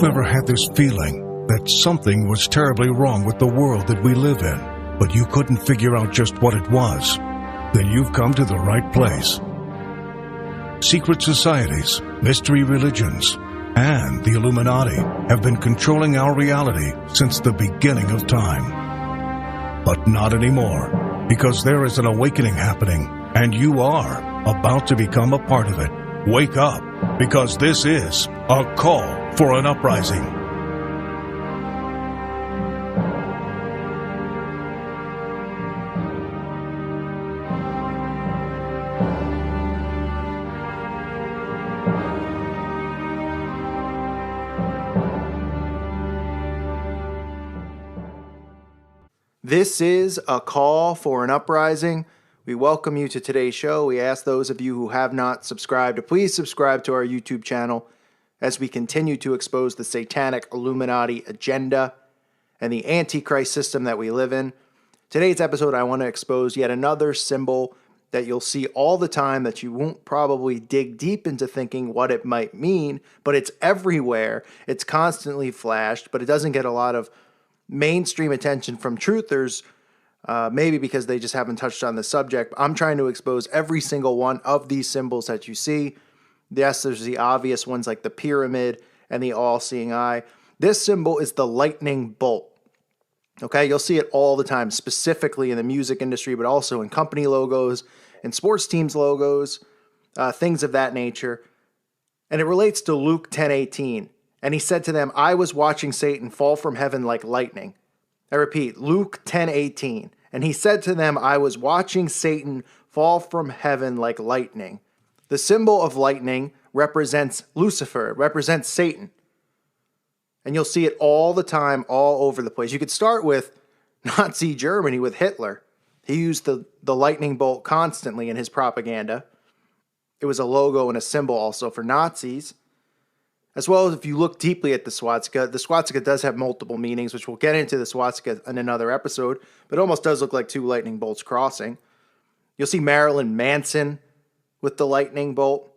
ever had this feeling that something was terribly wrong with the world that we live in, but you couldn't figure out just what it was? Then you've come to the right place. Secret societies, mystery religions, and the Illuminati have been controlling our reality since the beginning of time. But not anymore, because there is an awakening happening, and you are about to become a part of it. Wake up, because this is a call for an uprising. This is a call for an uprising. We welcome you to today's show. We ask those of you who have not subscribed to please subscribe to our YouTube channel as we continue to expose the satanic Illuminati agenda and the Antichrist system that we live in. Today's episode, I want to expose yet another symbol that you'll see all the time that you won't probably dig deep into thinking what it might mean, but it's everywhere. It's constantly flashed, but it doesn't get a lot of mainstream attention from truthers, maybe because they just haven't touched on the subject. I'm trying to expose every single one of these symbols that you see. Yes, there's the obvious ones like the pyramid and the all-seeing eye. This symbol is the lightning bolt. Okay, you'll see it all the time, specifically in the music industry, but also in company logos, in sports teams logos, things of that nature. And it relates to Luke 10:18. And he said to them, I was watching Satan fall from heaven like lightning. I repeat, Luke 10:18. And he said to them, I was watching Satan fall from heaven like lightning. The symbol of lightning represents Lucifer, it represents Satan. And you'll see it all the time, all over the place. You could start with Nazi Germany, with Hitler. He used the lightning bolt constantly in his propaganda. It was a logo and a symbol also for Nazis. As well as if you look deeply at the swastika does have multiple meanings, which we'll get into the swastika in another episode, but it almost does look like two lightning bolts crossing. You'll see Marilyn Manson with the lightning bolt.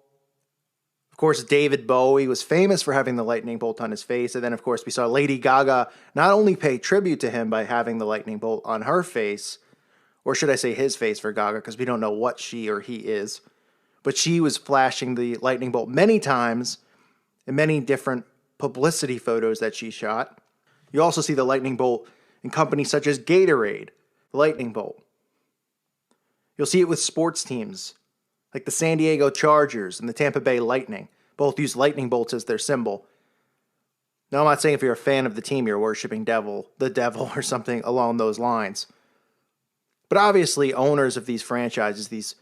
Of course, David Bowie was famous for having the lightning bolt on his face, and then of course we saw Lady Gaga not only pay tribute to him by having the lightning bolt on her face, or should I say his face for Gaga, because we don't know what she or he is, but she was flashing the lightning bolt many times in many different publicity photos that she shot. You also see the lightning bolt in companies such as Gatorade, the lightning bolt. You'll see it with sports teams, like the San Diego Chargers and the Tampa Bay Lightning. Both use lightning bolts as their symbol. Now, I'm not saying if you're a fan of the team, you're worshiping the devil or something along those lines. But obviously, owners of these franchises, these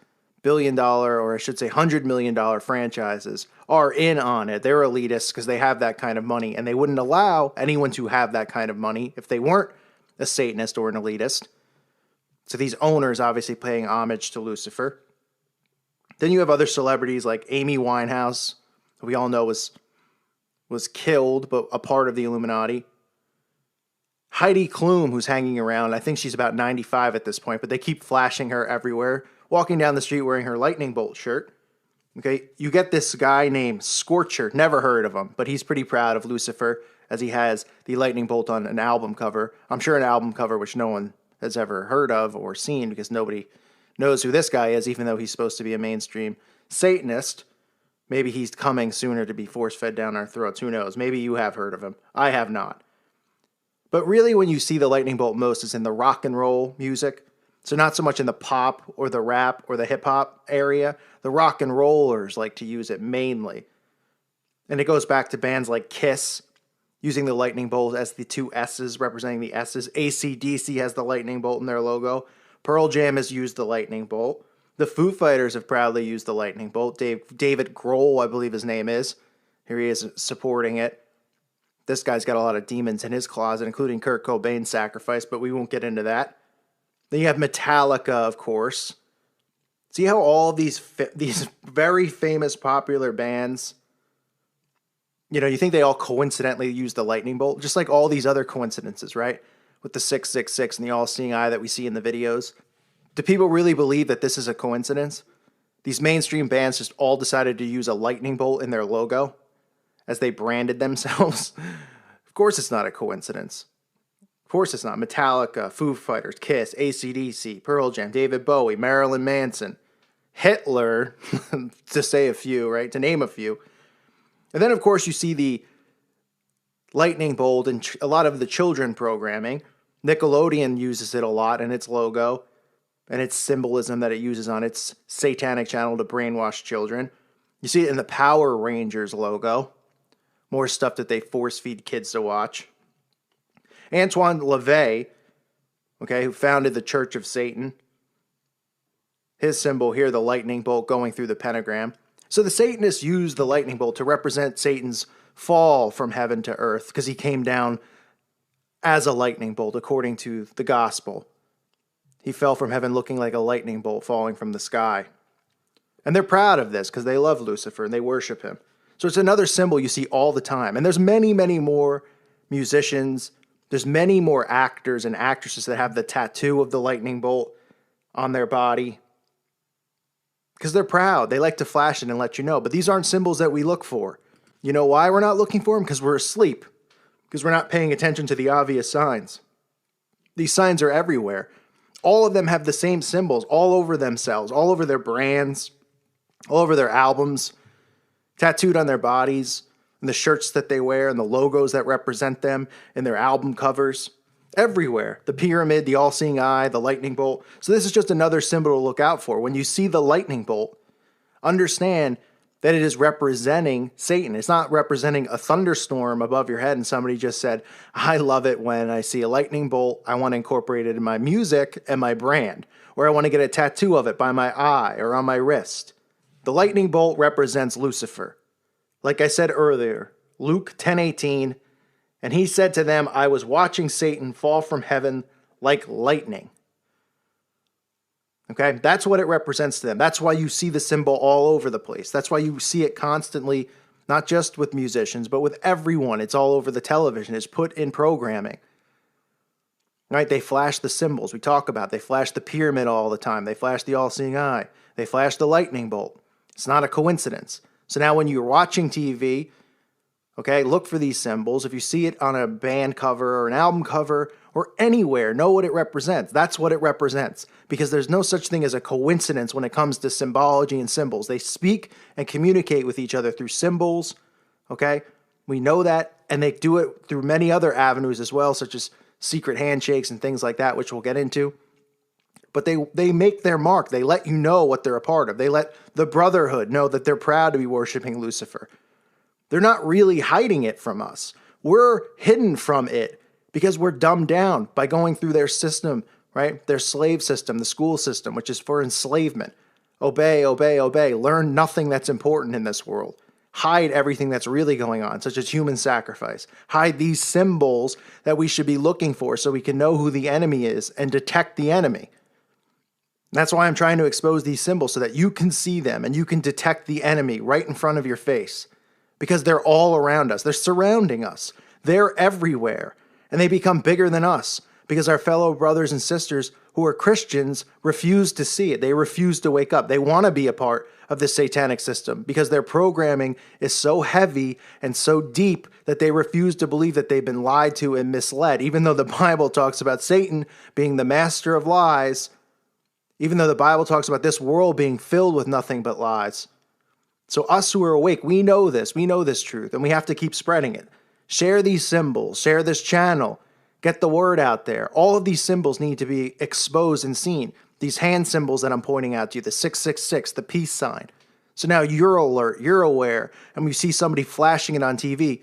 billion-dollar, or I should say $100 million franchises, are in on it. They're elitists because they have that kind of money, and they wouldn't allow anyone to have that kind of money if they weren't a Satanist or an elitist. So these owners obviously paying homage to Lucifer. Then you have other celebrities like Amy Winehouse, who we all know was killed, but a part of the Illuminati. Heidi Klum, who's hanging around. I think she's about 95 at this point, but they keep flashing her everywhere, walking down the street wearing her lightning bolt shirt. Okay, you get this guy named Scorcher, never heard of him, but he's pretty proud of Lucifer as he has the lightning bolt on an album cover. I'm sure an album cover which no one has ever heard of or seen because nobody knows who this guy is, even though he's supposed to be a mainstream Satanist. Maybe he's coming sooner to be force-fed down our throats. Who knows? Maybe you have heard of him. I have not. But really when you see the lightning bolt most is in the rock and roll music. So not so much in the pop or the rap or the hip-hop area. The rock and rollers like to use it mainly. And it goes back to bands like Kiss, using the lightning bolt as the two S's, representing the S's. AC/DC has the lightning bolt in their logo. Pearl Jam has used the lightning bolt. The Foo Fighters have proudly used the lightning bolt. David Grohl, I believe his name is. Here he is supporting it. This guy's got a lot of demons in his closet, including Kurt Cobain's sacrifice, but we won't get into that. Then you have Metallica, of course. See how all these very famous, popular bands, you think they all coincidentally use the lightning bolt? Just like all these other coincidences, right? With the 666 and the all-seeing eye that we see in the videos. Do people really believe that this is a coincidence? These mainstream bands just all decided to use a lightning bolt in their logo? as they branded themselves. Of course it's not a coincidence. Of course it's not. Metallica, Foo Fighters, Kiss, AC/DC, Pearl Jam, David Bowie, Marilyn Manson, Hitler, to say a few, right? To name a few. And then, of course, you see the lightning bolt in a lot of the children programming. Nickelodeon uses it a lot in its logo and its symbolism that it uses on its satanic channel to brainwash children. You see it in the Power Rangers logo. More stuff that they force feed kids to watch. Antoine LaVey, okay, who founded the Church of Satan. His symbol here, the lightning bolt going through the pentagram. So the Satanists used the lightning bolt to represent Satan's fall from heaven to earth because he came down as a lightning bolt according to the gospel. He fell from heaven looking like a lightning bolt falling from the sky. And they're proud of this because they love Lucifer and they worship him. So it's another symbol you see all the time. And there's many, many more musicians. There's many more actors and actresses that have the tattoo of the lightning bolt on their body because they're proud. They like to flash it and let you know. But these aren't symbols that we look for. You know why we're not looking for them? Because we're asleep. Because we're not paying attention to the obvious signs. These signs are everywhere. All of them have the same symbols all over themselves, all over their brands, all over their albums, tattooed on their bodies, and the shirts that they wear, and the logos that represent them, and their album covers. Everywhere. The pyramid, the all-seeing eye, the lightning bolt. So this is just another symbol to look out for. When you see the lightning bolt, understand that it is representing Satan. It's not representing a thunderstorm above your head and somebody just said, I love it when I see a lightning bolt. I want to incorporate it in my music and my brand. Or I want to get a tattoo of it by my eye or on my wrist. The lightning bolt represents Lucifer. Like I said earlier, Luke 10:18, and he said to them, I was watching Satan fall from heaven like lightning. Okay, that's what it represents to them. That's why you see the symbol all over the place. That's why you see it constantly, not just with musicians, but with everyone. It's all over the television. It's put in programming. Right? They flash the symbols we talk about. They flash the pyramid all the time. They flash the all-seeing eye. They flash the lightning bolt. It's not a coincidence. So now when you're watching TV, okay, look for these symbols. If you see it on a band cover or an album cover or anywhere, know what it represents. That's what it represents. Because there's no such thing as a coincidence when it comes to symbology and symbols. They speak and communicate with each other through symbols, okay? We know that, and they do it through many other avenues as well, such as secret handshakes and things like that, which we'll get into. But they make their mark. They let you know what they're a part of. They let the Brotherhood know that they're proud to be worshiping Lucifer. They're not really hiding it from us. We're hidden from it because we're dumbed down by going through their system, right? Their slave system, the school system, which is for enslavement. Obey, obey, obey. Learn nothing that's important in this world. Hide everything that's really going on, such as human sacrifice. Hide these symbols that we should be looking for so we can know who the enemy is and detect the enemy. That's why I'm trying to expose these symbols so that you can see them and you can detect the enemy right in front of your face. Because they're all around us. They're surrounding us. They're everywhere. And they become bigger than us because our fellow brothers and sisters who are Christians refuse to see it. They refuse to wake up. They want to be a part of the satanic system because their programming is so heavy and so deep that they refuse to believe that they've been lied to and misled. Even though the Bible talks about Satan being the master of lies, even though the Bible talks about this world being filled with nothing but lies. So us who are awake, we know this truth, and we have to keep spreading it. Share these symbols, share this channel, get the word out there. All of these symbols need to be exposed and seen. These hand symbols that I'm pointing out to you, the 666, the peace sign. So now you're alert, you're aware, and when you see somebody flashing it on TV,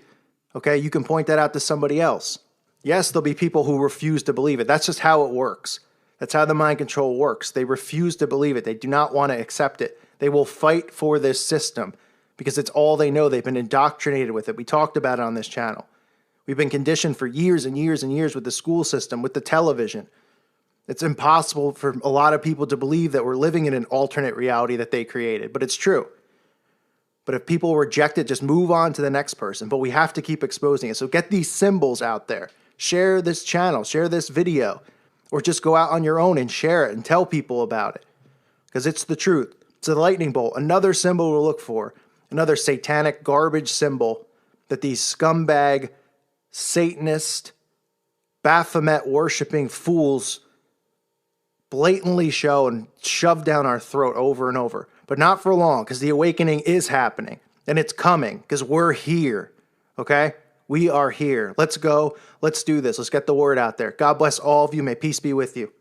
okay, you can point that out to somebody else. Yes, there'll be people who refuse to believe it. That's just how it works. That's how the mind control works. They refuse to believe it. They do not want to accept it. They will fight for this system because it's all they know. They've been indoctrinated with it. We talked about it on this channel. We've been conditioned for years and years and years with the school system, with the television. It's impossible for a lot of people to believe that we're living in an alternate reality that they created, but it's true. But if people reject it, just move on to the next person. But we have to keep exposing it. So get these symbols out there. Share this channel. Share this video. Or just go out on your own and share it and tell people about it. Because it's the truth. It's a lightning bolt. Another symbol to look for. Another satanic garbage symbol that these scumbag, Satanist, Baphomet-worshipping fools blatantly show and shove down our throat over and over. But not for long, because the awakening is happening, and it's coming, because we're here, okay? We are here. Let's go. Let's do this. Let's get the word out there. God bless all of you. May peace be with you.